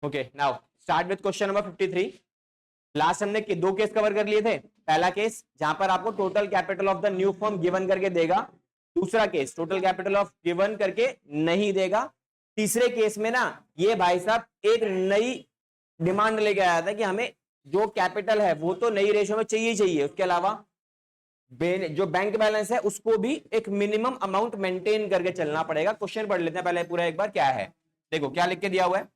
Okay, now start with question number 53। Last हमने दो case cover कर लिए थे। पहला केस जहां पर आपको total capital of the new firm given करके देगा, दूसरा case total capital of given करके नहीं देगा। तीसरे केस में ना ये भाई साहब एक नई डिमांड लेके आया था कि हमें जो कैपिटल है वो तो नई रेशो में चाहिए चाहिए, उसके अलावा जो बैंक बैलेंस है उसको भी एक मिनिमम अमाउंट मेंटेन करके चलना पड़ेगा। क्वेश्चन पढ़ लेते हैं पहले पूरा एक बार, क्या है देखो क्या लिख के दिया हुआ है।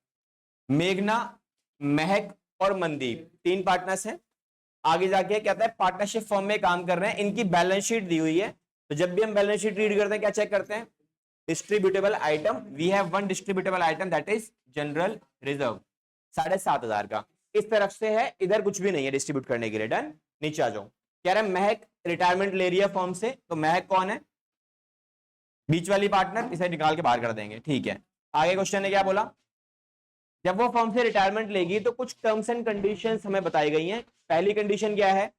मेघना, महक और मनदीप तीन पार्टनर्स हैं। आगे जाके कहता है पार्टनरशिप फर्म में काम कर रहे हैं, इनकी बैलेंस शीट दी हुई है। तो जब भी हम बैलेंस शीट रीड करते हैं क्या चेक करते हैं? Distributable item, we have one distributable item that is general reserve 7,500 का। इस तरफ से है, इधर कुछ भी नहीं है डिस्ट्रीब्यूट करने के लिए। डन, नीचे आ जाओ। कह रहा है महक रिटायरमेंट ले रही है फर्म से, तो महक कौन है? बीच वाली पार्टनर, इसे निकाल के बाहर कर देंगे। ठीक है, आगे क्वेश्चन ने क्या बोला? जब वो फर्म से रिटायरमेंट लेगी तो कुछ टर्म्स एंड कंडीशंस हमें बताई गई हैं। पहली कंडीशन क्या है?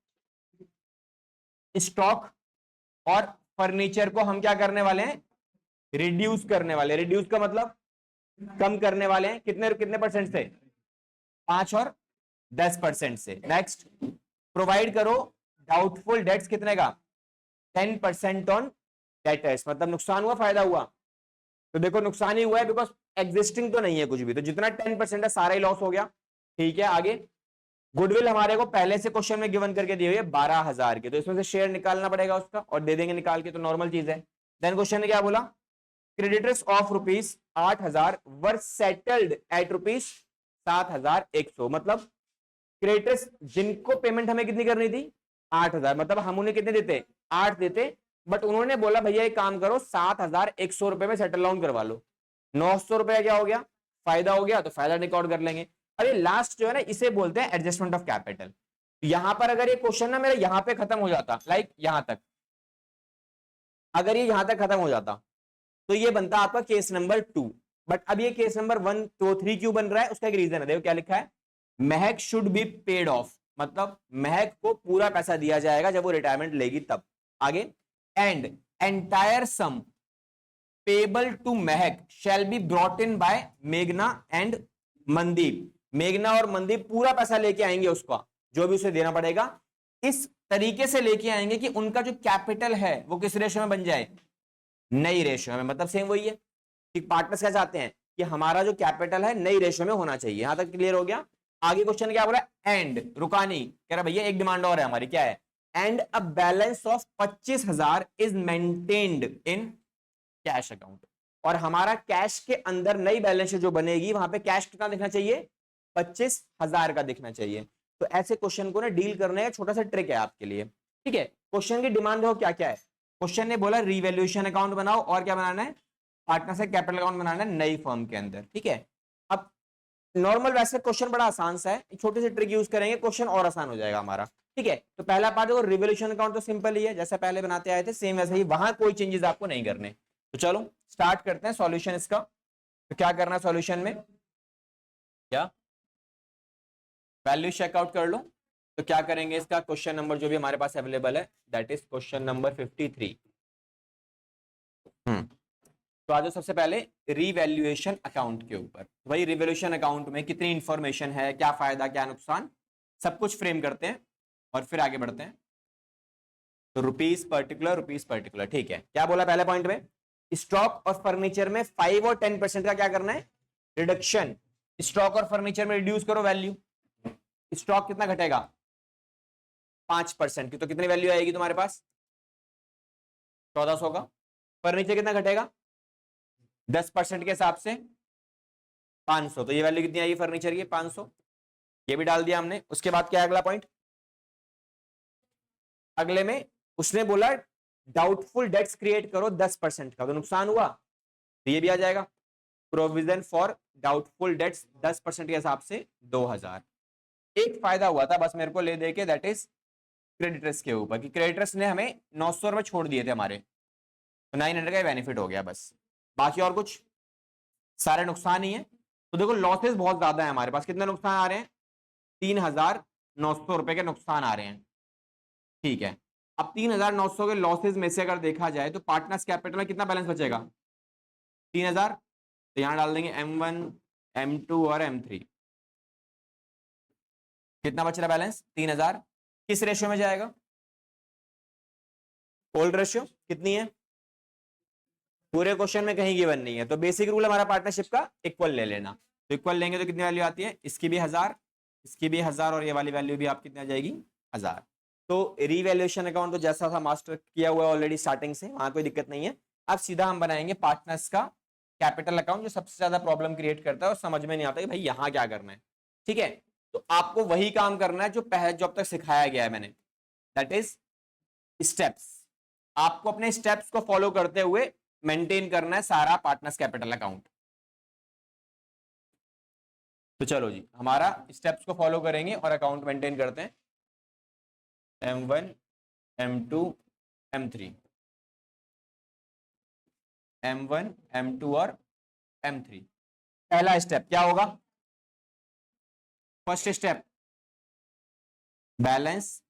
स्टॉक और फर्नीचर को हम क्या करने वाले हैं? रिड्यूस करने वाले। रिड्यूस का मतलब कम करने वाले हैं। कितने कितने परसेंट से? 5 और 10% से। नेक्स्ट, प्रोवाइड करो डाउटफुल डेट्स कितने का? 10% ऑन डेटर्स। मतलब नुकसान हुआ फायदा हुआ? तो देखो नुकसान ही हुआ है, बिकॉज एग्जिस्टिंग तो नहीं है कुछ भी, तो जितना 10% है सारा ही लॉस हो गया। ठीक है, आगे गुडविल हमारे को पहले से क्वेश्चन में गिवन करके दी हुई है 12,000 की, तो इसमें से शेयर निकालना पड़ेगा उसका और दे देंगे निकाल के, तो नॉर्मल चीज है। देन क्वेश्चन ने क्या बोला? Creditors of ₹8,000 were settled at ₹7,100। मतलब क्रेडिटर्स जिनको पेमेंट हमें कितनी करनी थी? 8,000। मतलब हम उन्हें कितने देते? 8 देते, बट उन्होंने बोला भैया एक काम करो 7,100 रुपए में सेटल डाउन करवा लो। 900 रुपए क्या हो गया? फायदा हो गया, तो फायदा रिकॉर्ड कर लेंगे। अरे लास्ट जो है ना, इसे बोलते हैं एडजस्टमेंट ऑफ कैपिटल। यहां पर अगर ये क्वेश्चन ना मेरा यहां पे खत्म हो जाता, लाइक यहां तक, अगर ये यहां तक खत्म हो जाता तो ये बनता आपका केस नंबर 2। बट अब ये केस नंबर 1 2 3 क्यों बन रहा है? उसका एक रीजन है। देखो क्या लिखा है, महक शुड बी पेड ऑफ। मतलब महक को पूरा पैसा दिया जाएगा जब वो रिटायरमेंट लेगी तब। आगे, and entire sum payable to Mahak shall be brought in by मेघना एंड मनदीप। मेघना और मनदीप पूरा पैसा लेके आएंगे, उसका जो भी उसे देना पड़ेगा इस तरीके से लेके आएंगे कि उनका जो कैपिटल है वो किस रेशो में बन जाए? नई रेशो में। मतलब सेम वही है कि पार्टनर्स क्या चाहते हैं कि हमारा जो कैपिटल है नई रेशो में होना चाहिए। यहां तक क्लियर हो गया। आगे क्वेश्चन क्या बोला? एंड रुकानी कह रहा भैया एक डिमांड और है हमारी, क्या है? And a balance of 25,000 is maintained in cash account. और हमारा कैश के अंदर नई बैलेंस जो बनेगी वहां पे कैश कितना दिखना चाहिए? 25,000 का दिखना चाहिए। तो ऐसे क्वेश्चन को ना डील करने का छोटा सा ट्रिक है आपके लिए। ठीक है, क्वेश्चन की डिमांड देखो क्या क्या है। क्वेश्चन ने बोला रिवैल्यूएशन अकाउंट बनाओ और क्या बनाना है? पार्टनर से कैपिटल अकाउंट बनाना है नई फर्म के अंदर। ठीक है, अब नॉर्मल वैसे क्वेश्चन बड़ा आसान सा है, छोटे से ट्रिक यूज करेंगे क्वेश्चन और आसान हो जाएगा हमारा। ठीक है, तो पहला पार्ट है रिवैल्यूएशन अकाउंट, तो सिंपल ही है जैसे पहले बनाते आए थे सेम वैसे ही, वहां कोई चेंजेस आपको नहीं करने। तो चलो स्टार्ट करते हैं सॉल्यूशन इसका। तो क्या करना है सॉल्यूशन में? क्या वैल्यू चेकआउट कर लो। तो क्या करेंगे इसका क्वेश्चन नंबर जो भी हमारे पास अवेलेबल है दैट इज क्वेश्चन नंबर 53। तो आज सबसे पहले रिवैल्यूएशन अकाउंट के ऊपर। तो भाई रिवैल्यूएशन अकाउंट में कितनी इंफॉर्मेशन है, क्या फायदा क्या नुकसान, सब कुछ फ्रेम करते हैं और फिर आगे बढ़ते हैं। तो रुपीज पर्टिकुलर। ठीक है, क्या बोला पहले पॉइंट में? स्टॉक और फर्नीचर में 5 और 10% का क्या करना है? रिडक्शन। स्टॉक और फर्नीचर में रिड्यूस करो वैल्यू। स्टॉक कितना घटेगा? 5% की, तो कितनी वैल्यू आएगी तुम्हारे पास? 1400 का। फर्नीचर कितना घटेगा? 10% के हिसाब से 500, तो ये वैल्यू कितनी आएगी फर्नीचर की? 500। ये भी डाल दिया हमने। उसके बाद क्या है अगला पॉइंट? अगले में उसने बोला डाउटफुल डेट्स क्रिएट करो 10% का, तो नुकसान हुआ तो ये भी आ जाएगा। प्रोविजन फॉर डाउटफुल डेट्स 10% के हिसाब से 2000। एक फायदा हुआ था बस मेरे को ले दे के, दैट इज क्रेडिटर्स के ऊपर, कि क्रेडिटर्स ने हमें 900 रुपए छोड़ दिए थे हमारे, तो 900 का बेनिफिट हो गया बस। बाकी और कुछ सारे नुकसान ही है। तो देखो लॉसेस बहुत ज्यादा है हमारे पास। कितने नुकसान आ रहे हैं? 3,900 रुपए के नुकसान आ रहे हैं। ठीक है, अब 3,900 के लॉसेस में से अगर देखा जाए तो पार्टनर्स कैपिटल में कितना बैलेंस बचेगा? 3,000। तो यहां डाल देंगे M1 M2 और M3। कितना बच रहा बैलेंस? 3000। किस रेशियो में जाएगा? ओल्ड रेशियो कितनी है? पूरे क्वेश्चन में कहीं गिवन नहीं है, तो बेसिक रूल हमारा पार्टनरशिप का इक्वल ले लेना। तो इक्वल लेंगे तो कितनी वैल्यू आती है? इसकी भी 1000, इसकी भी 1000 और ये वाली वैल्यू भी आप कितनी आ जाएगी? 1000। तो रीवैल्यूएशन अकाउंट तो जैसा था मास्टर किया हुआ ऑलरेडी स्टार्टिंग से, वहां कोई दिक्कत नहीं है। अब सीधा हम बनाएंगे पार्टनर्स का कैपिटल अकाउंट, जो सबसे ज्यादा प्रॉब्लम क्रिएट करता है और समझ में नहीं आता कि भाई यहां क्या करना है। ठीक है, तो आपको वही काम करना है जो पहले जो अब तक सिखाया गया है मैंने, दैट इज स्टेप्स। आपको अपने स्टेप्स को फॉलो करते हुए मेंटेन करना है सारा पार्टनर्स कैपिटल अकाउंट। तो चलो जी, हमारा स्टेप्स को फॉलो करेंगे और अकाउंट मेंटेन करते हैं। M1, M2, M3, M1, M2 और M3। पहला स्टेप क्या होगा? First step balance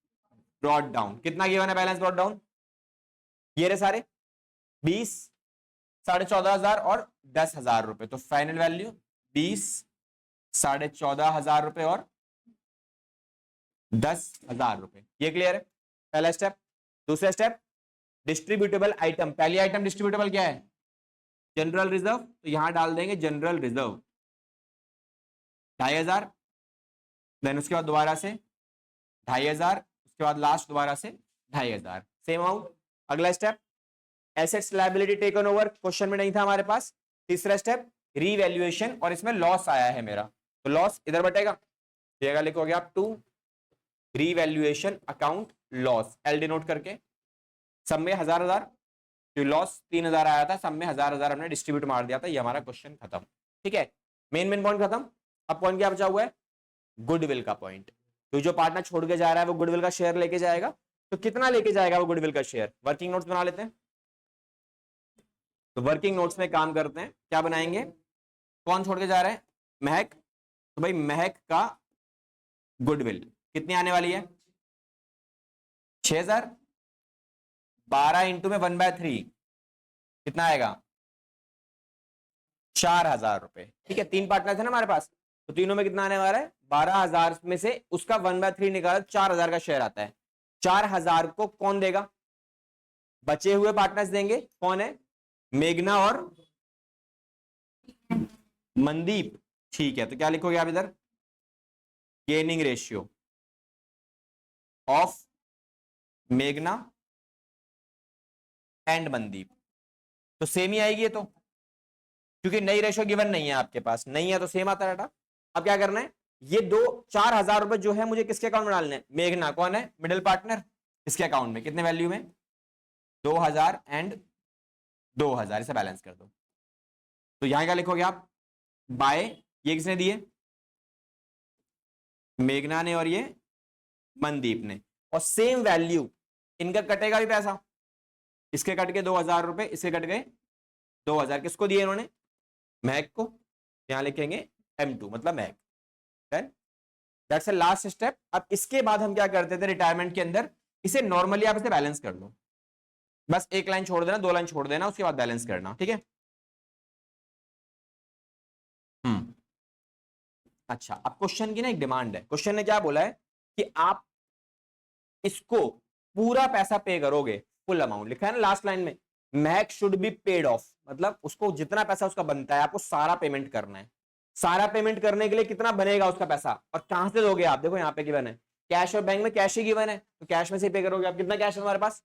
brought down. कितना गिवन है बैलेंस ब्रॉट डाउन? ये रहे सारे 20, 14,500 और 10,000 रुपए। तो फाइनल वैल्यू 20, 14,500 रुपए और 10,000 रुपए। ये क्लियर है? पहला स्टेप। दूसरा स्टेप डिस्ट्रीब्यूटेबल आइटम। पहली आइटम डिस्ट्रीब्यूटेबल क्या है? General reserve. तो यहां डाल देंगे जनरल रिजर्व 2,500, देन उसके बाद दोबारा से 2,500, उसके बाद लास्ट दोबारा से 2,500, सेम अमाउंट। अगला step assets liability taken over, question में नहीं था हमारे पास। तीसरा स्टेप रीवैल्यूएशन, और इसमें लॉस आया है मेरा, तो लॉस इधर बटेगा, जगह लिखोगे आप 2 revaluation account loss, L denote करके। सब में 1000 तो लॉस 3000 आया था, सब में 1000 हमने डिस्ट्रीब्यूट मार दिया था। ये हमारा क्वेश्चन खत्म। ठीक है, मेन पॉइंट खत्म। अब पॉइंट क्या बचा हुआ है? गुडविल का पॉइंट। तो जो पार्टनर छोड़ के जा रहा है वो गुडविल का शेयर लेके जाएगा। तो कितना लेके जाएगा वो गुडविल का शेयर? वर्किंग नोट्स बना लेते हैं। तो वर्किंग नोट्स में काम करते हैं, क्या बनाएंगे? कौन छोड़ के जा रहा है? महक। तो भाई महक का गुडविल कितनी आने वाली है? 6,000। 12 इंटू में 1/3 कितना आएगा? 4,000 रुपए। ठीक है, 3 पार्टनर थे ना हमारे पास, तो तीनों में कितना आने वाला है? 12,000 में से उसका 1/3 निकाला, 4,000 का शेयर आता है। 4,000 को कौन देगा? बचे हुए पार्टनर्स देंगे। कौन है? मेघना और मनदीप। ठीक है, तो क्या लिखोगे आप इधर? गेनिंग रेशियो ऑफ मेघना एंड मनदीप। तो सेम ही आएगी ये तो, क्योंकि नई रेशियो गिवन नहीं है आपके पास, नहीं है तो सेम आता है। अब क्या करना है? ये 4,000 रुपए जो है मुझे किसके अकाउंट में डालने हैं? मेघना कौन है? Middle partner. इसके अकाउंट में कितने वैल्यू में? 2,000 एंड 2,000, इसे बैलेंस कर दो। तो यहां क्या लिखोगे आप? बाय, ये किसने दिए? मेघना ने और ये मनदीप ने। और सेम वैल्यू इनका कटेगा भी पैसा, इसके कट के 2,000 रुपए, इसके कट गए 2,000। किसको दिए इन्होंने? महक को। यहां लिखेंगे M2 मतलब महक। That's the last step. अब इसके बाद हम क्या करते थे रिटायरमेंट के अंदर? इसे नॉर्मली आप इसे बैलेंस कर लो, बस एक लाइन छोड़ देना, 2 लाइन छोड़ देना, उसके बाद बैलेंस करना। ठीक है। अच्छा, अब क्वेश्चन की ना एक डिमांड है। क्वेश्चन ने क्या बोला है कि आप इसको पूरा पैसा पे करोगे, फुल अमाउंट लिखा है ना लास्ट लाइन में। महक शुड बी पेड ऑफ, मतलब उसको जितना पैसा उसका बनता है आपको सारा पेमेंट करना है। सारा पेमेंट करने के लिए कितना बनेगा उसका पैसा, और कहां से दोगे आप? देखो यहाँ पे गिवन है कैश, और बैंक में कैश ही गिवन है, तो कैश में से पे करोगे आप। कितना कैश है हमारे पास?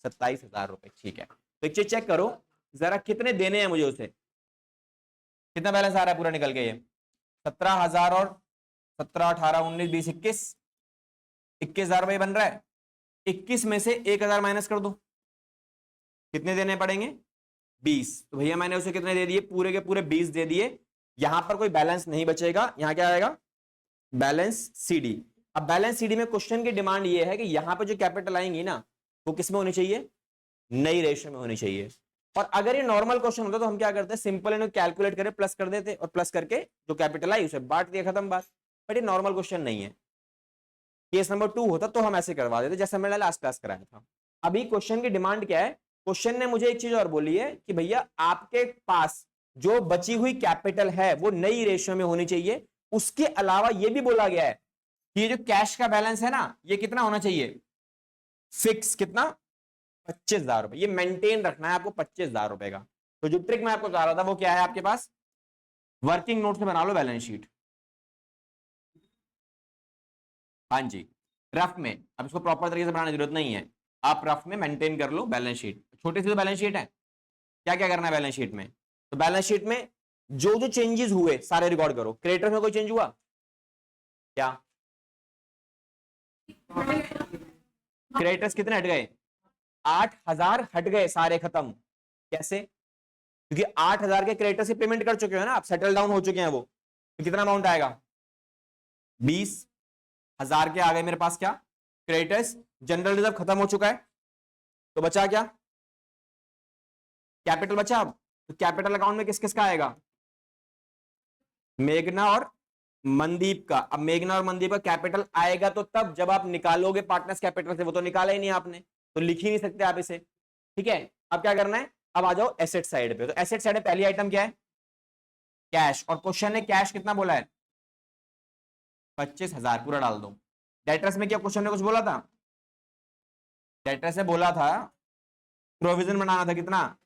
27,000 रुपए। ठीक है, तो एक चीज चेक करो जरा, कितने देने हैं मुझे उसे। कितना बैलेंस आ रहा है पूरा निकल के? ये 17,000 और 17, 18, 19, 20, 21,000 रुपए बन रहा है। 21 में से 1,000 माइनस कर दो, कितने देने पड़ेंगे? 20। तो भैया मैंने उसे कितने दे दिए? पूरे के पूरे 20 दे दिए। यहां पर कोई बैलेंस नहीं बचेगा, यहां क्या आएगा? Balance CD. अब बैलेंस सीडी में क्वेश्चन की डिमांड ये है कि यहां पर जो कैपिटल आएंगी ना, वो किस में होनी चाहिए? नई रेशियो में होनी चाहिए। और अगर ये नॉर्मल क्वेश्चन होता तो हम क्या करते हैं? सिंपल इन्हें कैलकुलेट करके प्लस कर देते, और प्लस करके जो कैपिटल आई उसे बांट दिया, खत्म बात। बट ये नॉर्मल क्वेश्चन नहीं है। केस नंबर 2 होता तो हम ऐसे करवा देते जैसे मैंने लास्ट क्लास कराया था। अभी क्वेश्चन की डिमांड क्या है? क्वेश्चन ने मुझे एक चीज और बोली है कि भैया आपके पास जो बची हुई कैपिटल है वो नई रेशियो में होनी चाहिए। उसके अलावा यह भी बोला गया है ये जो कैश का बैलेंस है ना, ये कितना होना चाहिए? फिक्स कितना? 25,000 रुपए। ये मेंटेन रखना है आपको 25,000 रुपए का। तो जो ट्रिक मैं आपको बता रहा था वो क्या है आपके पास? वर्किंग नोट से बना लो बैलेंस शीट। हाँ जी, रफ में। अब इसको प्रॉपर तरीके से बनाने की जरूरत नहीं है, आप रफ में मेंटेन कर लो बैलेंस शीट। छोटी सी तो बैलेंस शीट है। क्या क्या करना है बैलेंस शीट में? तो बैलेंस शीट में जो जो चेंजेस हुए सारे रिकॉर्ड करो। क्रेडिटर्स में कोई चेंज हुआ क्या? क्रेडिटर्स कितने हट गए? 8,000 हट गए, सारे खत्म। कैसे? क्योंकि 8,000 के क्रेडिटर्स की पेमेंट कर चुके हो ना आप, सेटल डाउन हो चुके हैं वो। तो कितना अमाउंट आएगा? 20,000 के आ गए मेरे पास क्या? क्रेडिटर्स। जनरल रिजर्व खत्म हो चुका है, तो बचा क्या? कैपिटल बचा। अब तो कैपिटल अकाउंट में किस किस का आएगा? मेघना और मनदीप का। अब मेघना और मनदीप का कैपिटल आएगा तो तब जब आप निकालोगे पार्टनर्स कैपिटल से, वो तो निकाला ही नहीं आपने, तो लिख ही नहीं सकते आप इसे। ठीक है, अब क्या करना है? अब आ जाओ एसेट साइड पे। तो एसेट साइड में पहली आइटम क्या है? कैश। और क्वेश्चन ने कैश कितना बोला है? 25,000 पूरा डाल दो। डेटर्स में क्या क्वेश्चन ने कुछ बोला था? डेटर्स ने बोला था प्रोविजन बनाना था कितना?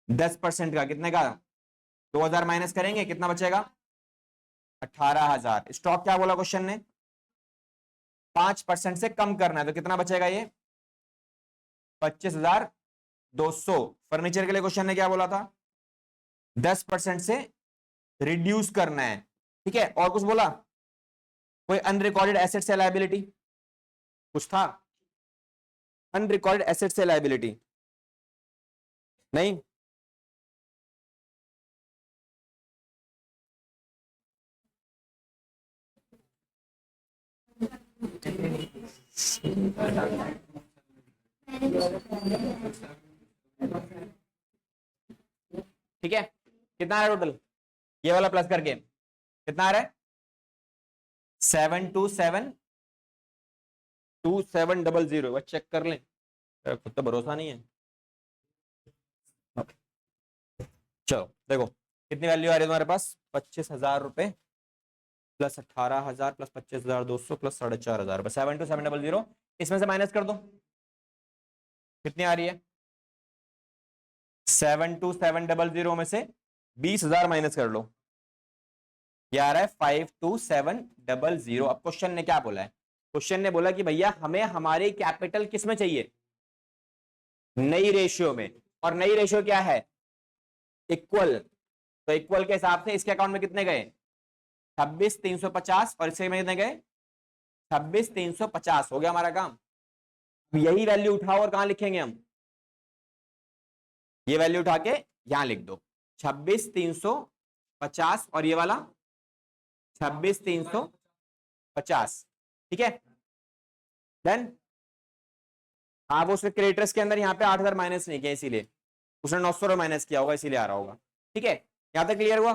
10% का। कितने का? 2,000 माइनस करेंगे, कितना बचेगा? 18,000। स्टॉक क्या बोला क्वेश्चन ने? 5% से कम करना है, तो कितना बचेगा ये? 25,200। फर्नीचर के लिए क्वेश्चन ने क्या बोला था? 10% से रिड्यूस करना है। ठीक है, और कुछ बोला? कोई अनरिकॉर्डेड एसेट से लायबिलिटी कुछ था? अनरिकॉर्डेड एसेट से लायबिलिटी नहीं? ठीक है, कितना आ रहा है टोटल ये वाला प्लस करके? कितना आ रहा है? 727,2700। बस चेक कर लें, खुद तो भरोसा नहीं है। चलो देखो कितनी वैल्यू आ रही है तुम्हारे पास? 25,000 रुपए प्लस 18,000 प्लस 25,200 प्लस 4,500। 72700 इसमें से माइनस कर दो, कितनी आ रही है? 72700 में से 20,000 माइनस कर लो, ये आ रहा है 52700। अब क्वेश्चन ने क्या बोला है? क्वेश्चन ने बोला कि भैया हमें हमारे कैपिटल किस में चाहिए? नई रेशियो में। और नई रेशियो क्या है? इक्वल। तो इक्वल के हिसाब से इसके अकाउंट में कितने गए? 26,350 और इसके में कितने गए? 26,350। हो गया हमारा काम। यही वैल्यू उठाओ और कहां लिखेंगे हम? ये वैल्यू उठा के यहां लिख दो, 26,350 और ये वाला 26,350। ठीक है, डन। हाँ वो उसने क्रेडिटर्स के अंदर यहाँ पे 8,000 माइनस नहीं किया, इसीलिए उसने 900 माइनस किया होगा, इसीलिए आ रहा होगा। ठीक है, यहां तक क्लियर हुआ?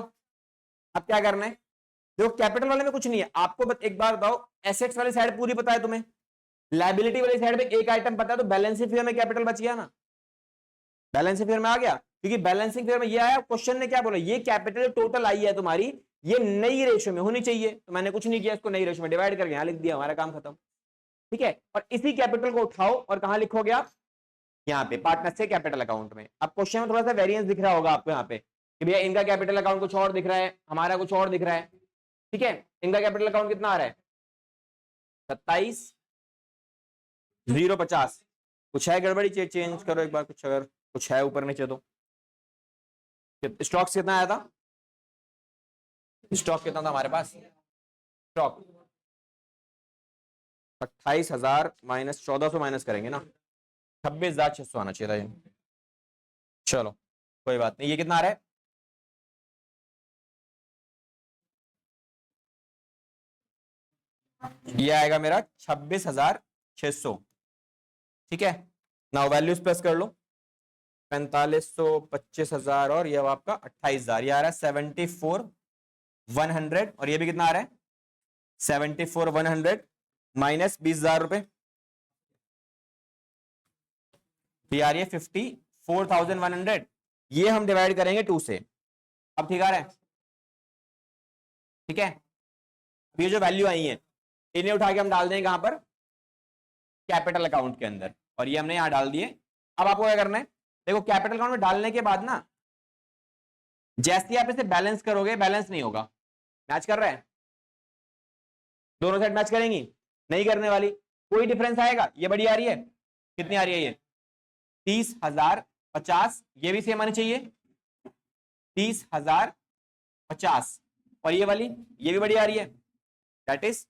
अब क्या करना है? देखो कैपिटल वाले में कुछ नहीं है आपको, एक बार बताओ, एसेट्स वाली साइड पूरी पता है तुम्हें, लायबिलिटी वाली साइड में एक आइटम पता है, तो बैलेंसिंग फिगर में कैपिटल बच गया ना? बैलेंसिंग फिगर में आ गया, क्योंकि बैलेंसिंग फिगर में ये आया। क्वेश्चन ने क्या बोला? ये कैपिटल टोटल आई है तुम्हारी, ये नई रेशियो में होनी चाहिए, तो मैंने कुछ नहीं किया, इसको नई रेशियो में डिवाइड करके यहां लिख दिया, हमारा काम खत्म। ठीक है, और इसी कैपिटल को उठाओ और कहां लिखोगे आप? यहाँ पे पार्टनर से कैपिटल अकाउंट में। अब क्वेश्चन में थोड़ा सा वेरिएंस दिख रहा होगा आपको यहाँ पे कि भैया इनका कैपिटल अकाउंट कुछ और दिख रहा है, हमारा कुछ और दिख रहा है। ठीक है, इनका कैपिटल अकाउंट कितना आ रहा है? 27,050। कुछ है गड़बड़ी? चेंज करो एक बार, कुछ अगर कुछ है ऊपर नीचे तो। स्टॉक कितना आया था? स्टॉक कितना था हमारे पास? स्टॉक 28,000 माइनस 1,400 माइनस करेंगे ना, 26,600 आना चाहिए था ये। चलो कोई बात नहीं, ये कितना आ रहा है? ये आएगा मेरा 26,600। ठीक है, नाउ वैल्यूज प्लस कर लो, 4500, 25,000 और ये आपका 28,000। ये आ रहा है 74,100। और ये भी कितना आ रहा है? 74,100 माइनस 20,000 रुपए, ये आ रही है 54,100। ये हम डिवाइड करेंगे 2 से। अब ठीक आ रहा है? ठीक है, अब ये जो वैल्यू आई है इन्हें उठा के हम डाल देंगे कहां पर, कैपिटल अकाउंट के अंदर, और ये हमने यहां डाल दिए। अब आपको क्या करना है, देखो कैपिटल अकाउंट में डालने के बाद ना जैसे ही आप इसे बैलेंस करोगे, बैलेंस नहीं होगा, मैच कर रहा है, दोनों साइड मैच करेंगी, नहीं करने वाली, कोई डिफरेंस आएगा, ये बड़ी आ रही है, कितनी आ रही है ये 30,050, ये भी सेम आनी चाहिए 30,050, और ये वाली ये भी बड़ी आ रही है, दैट इज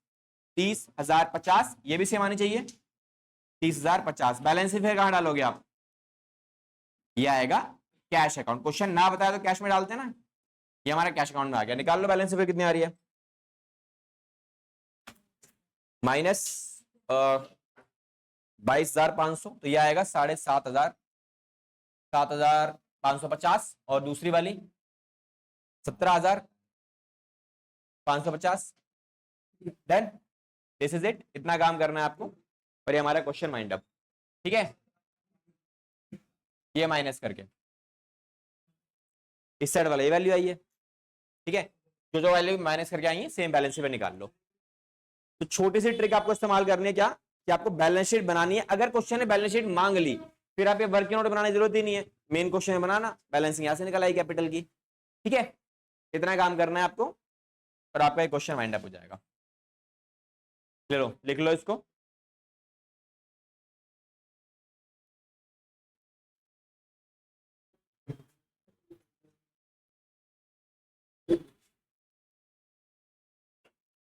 30,050, ये भी सेम आनी चाहिए 30,050। बैलेंस फिर कहां डालोगे आप, ये आएगा कैश अकाउंट। क्वेश्चन ना बताया तो कैश में डालते हैं ना, ये हमारा कैश अकाउंट में आ गया। निकाल लो बैलेंस फिर कितनी आ रही है, माइनस 22,500, तो ये आएगा 7,500, 7,550, और दूसरी वाली 17,550। देन दिस इज इट, इतना काम करना है आपको, और ये हमारा क्वेश्चन माइंड अप, ठीक है। ये माइनस करके इस साइड वाला ये वैल्यू आई है, ठीक है, जो वैल्यू माइनस करके आई है सेम बैलेंस शीट में निकाल लो। तो छोटी सी ट्रिक आपको इस्तेमाल करनी है, क्या कि आपको बैलेंस शीट बनानी है। अगर क्वेश्चन ने बैलेंस शीट मांग ली, फिर आप ये वर्किंग नोट बनाने की जरूरत ही नहीं है, मेन क्वेश्चन में बनाना, बैलेंसिंग यहां से निकल आई कैपिटल की, ठीक है। इतना काम करना है आपको और आपका क्वेश्चन वाइंड अप हो जाएगा। ले लो, लिख लो इसको।